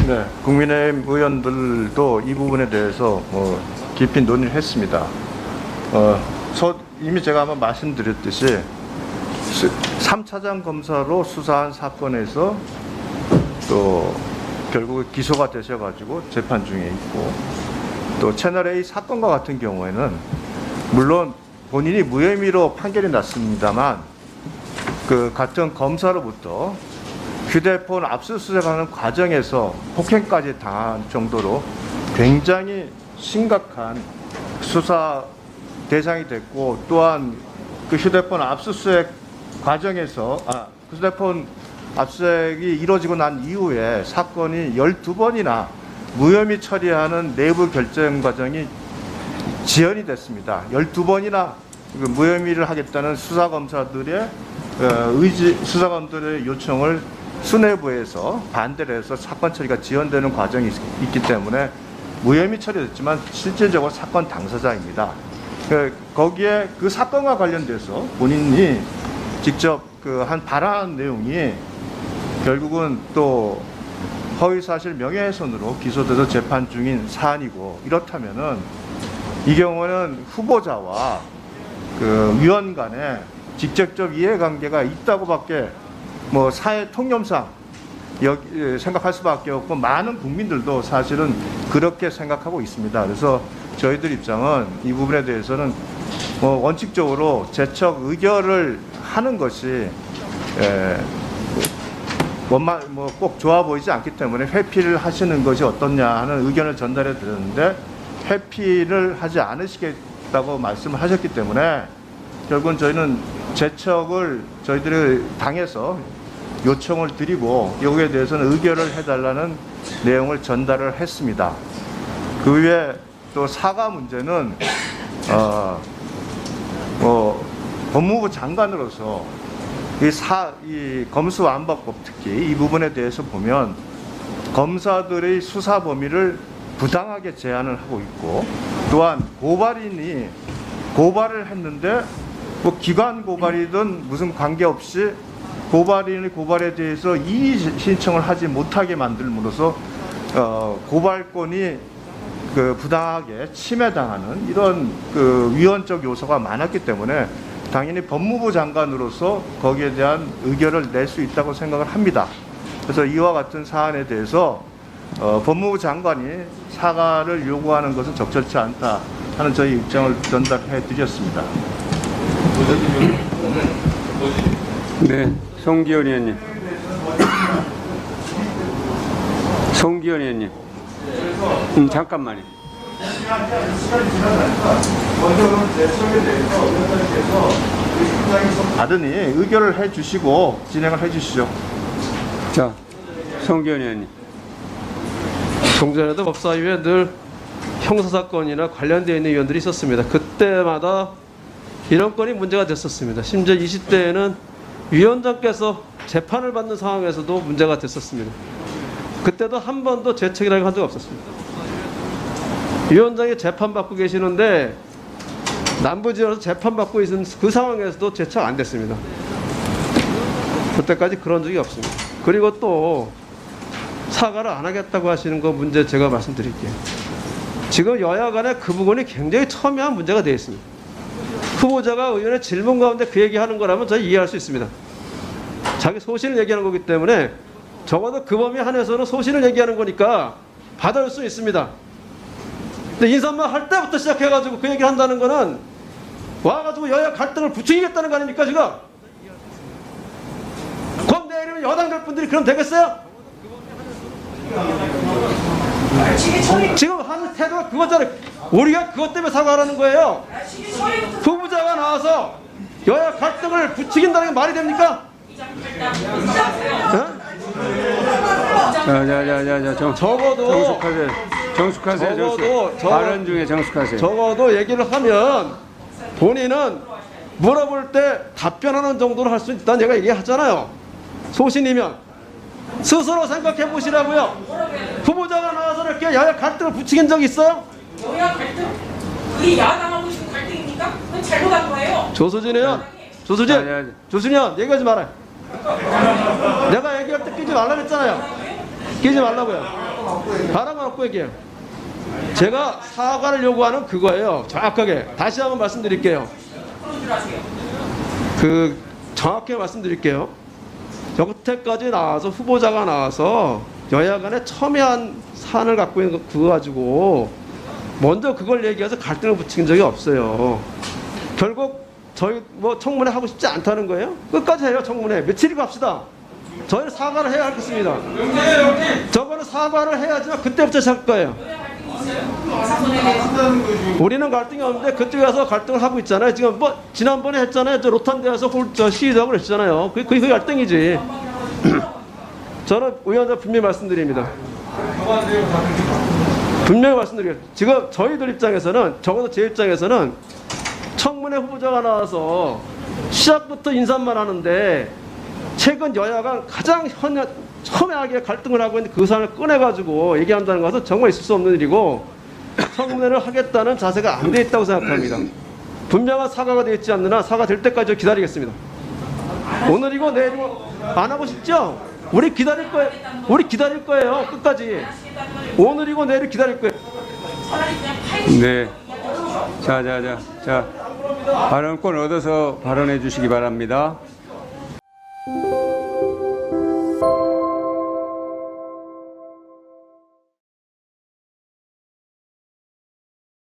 네, 국민의힘 의원들도 이 부분에 대해서 깊이 논의를 했습니다. 이미 제가 한번 말씀드렸듯이 3차장 검사로 수사한 사건에서 또 결국 기소가 되셔가지고 재판 중에 있고, 또 채널A 사건과 같은 경우에는 물론 본인이 무혐의로 판결이 났습니다만 그 같은 검사로부터 휴대폰 압수수색하는 과정에서 폭행까지 당한 정도로 굉장히 심각한 수사 대상이 됐고, 또한 그 휴대폰 압수수색 과정에서 휴대폰 압수수색이 이루어지고 난 이후에 사건이 12번이나 무혐의 처리하는 내부 결정 과정이 지연이 됐습니다. 12번이나 무혐의를 하겠다는 수사검사들의 수사검사들의 요청을 수뇌부에서 반대를 해서 사건 처리가 지연되는 과정이 있기 때문에 무혐의 처리됐지만 실질적으로 사건 당사자입니다. 거기에 그 사건과 관련돼서 본인이 직접 한 발언한 내용이 결국은 또 허위사실 명예훼손으로 기소돼서 재판 중인 사안이고, 이렇다면은 이 경우는 후보자와 그 위원 간에 직접적 이해관계가 있다고밖에 사회 통념상 생각할 수밖에 없고, 많은 국민들도 사실은 그렇게 생각하고 있습니다. 그래서 저희들 입장은 이 부분에 대해서는 원칙적으로 재척 의결을 하는 것이 꼭 좋아 보이지 않기 때문에 회피를 하시는 것이 어떻냐 하는 의견을 전달해 드렸는데, 회피를 하지 않으시겠다고 말씀을 하셨기 때문에 결국은 저희는 재척을 저희들이 당해서 요청을 드리고 여기에 대해서는 의결을 해달라는 내용을 전달을 했습니다. 그 외에 또 사과 문제는 법무부 장관으로서 이 검수완박법, 특히 이 부분에 대해서 보면 검사들의 수사 범위를 부당하게 제한을 하고 있고, 또한 고발인이 고발을 했는데 기관 고발이든 무슨 관계없이 고발인의 고발에 대해서 이의 신청을 하지 못하게 만들므로써 고발권이 부당하게 침해당하는 이런 위헌적 요소가 많았기 때문에 당연히 법무부 장관으로서 거기에 대한 의결을 낼 수 있다고 생각을 합니다. 그래서 이와 같은 사안에 대해서 법무부 장관이 사과를 요구하는 것은 적절치 않다 하는 저희 입장을 전달해 드렸습니다. 네, 송기현 의원님. 송기현 의원님. 잠깐만요. 받으니 의결을 해 주시고 진행을 해 주시죠. 자, 송기현 의원님. 종전에도 법사위에 늘 형사사건이나 관련되어 있는 위원들이 있었습니다. 그때마다 이런 건이 문제가 됐었습니다. 심지어 20대에는 위원장께서 재판을 받는 상황에서도 문제가 됐었습니다. 그때도 한 번도 재책이라고 한 적 없었습니다. 위원장이 재판받고 계시는데 남부지역에서 재판받고 있는 그 상황에서도 재책 안 됐습니다. 그때까지 그런 적이 없습니다. 그리고 또 사과를 안 하겠다고 하시는 거 문제 제가 말씀드릴게요. 지금 여야 간에 그 부분이 굉장히 첨예한 문제가 되어 있습니다. 후보자가 의원의 질문 가운데 그 얘기하는 거라면 저희 이해할 수 있습니다. 자기 소신을 얘기하는 거기 때문에 적어도 그 범위 한해서는 소신을 얘기하는 거니까 받아올 수 있습니다. 근데 인사만 할 때부터 시작해가지고 그 얘기를 한다는 거는 와가지고 여야 갈등을 부추기겠다는 거 아닙니까 지금? 그럼 내일이면 여당들 분들이 그럼 되겠어요? 지금 한 태도가 그거잖아요. 우리가 그것 때문에 사과하라는 거예요. 후보자가 나와서 여야 갈등을 부추긴다는 게 말이 됩니까? 적어도 정숙하세요. 발언 중에 정숙하세요. 적어도 얘기를 하면 본인은 물어볼 때 답변하는 정도로 할 수 있다는 제가 얘기하잖아요. 소신이면 스스로 생각해 보시라고요. 후보자가 나와서 이렇게 여야 갈등을 부추긴 적 있어요? 여야 갈등? 우리 야당하고 지금 갈등입니까? 그건 잘못한 거예요. 조수진 의원, 조수진 의원 얘기하지 말아요. 내가 얘기할 때 끼지 말라 그랬잖아요. 끼지 말라고요. 바람을 얻고 얘기해요. 제가 사과를 요구하는 그거예요. 정확하게 다시 한번 말씀드릴게요. 정확하게 말씀드릴게요. 여태까지 나와서 후보자가 나와서 여야 간에 첨예한 사안을 갖고 있는 그거 가지고 먼저 그걸 얘기해서 갈등을 붙인 적이 없어요. 결국 저희 뭐 청문회 하고 싶지 않다는 거예요? 끝까지 해요. 청문회 며칠이 갑시다. 저희는 사과를 해야 하겠습니다. 저거는 사과를 해야지만 그때부터 시작할 거예요. 우리는 갈등이 없는데 그쪽에 가서 갈등을 하고 있잖아요. 지금 뭐 지난번에 했잖아요. 저 로탄대에서 시위하고 그랬잖아요. 그게 갈등이지. 저는 의원님 분명히 말씀드립니다. 분명히 말씀드려요. 지금 저희들 입장에서는 적어도 제 입장에서는 청문회 후보자가 나와서 시작부터 인사만 하는데 최근 여야가 가장 첨예하게 갈등을 하고 있는 그 사안을 꺼내가지고 얘기한다는 것은 정말 있을 수 없는 일이고 청문회를 하겠다는 자세가 안 돼 있다고 생각합니다. 분명한 사과가 되어 있지 않느냐 사과 될 때까지 기다리겠습니다. 오늘이고 내일이고 안 하고 싶죠? 우리 기다릴 거예요. 우리 기다릴 거예요. 끝까지. 오늘이고 내일 기다릴 거예요. 네. 자, 발언권 얻어서 발언해 주시기 바랍니다.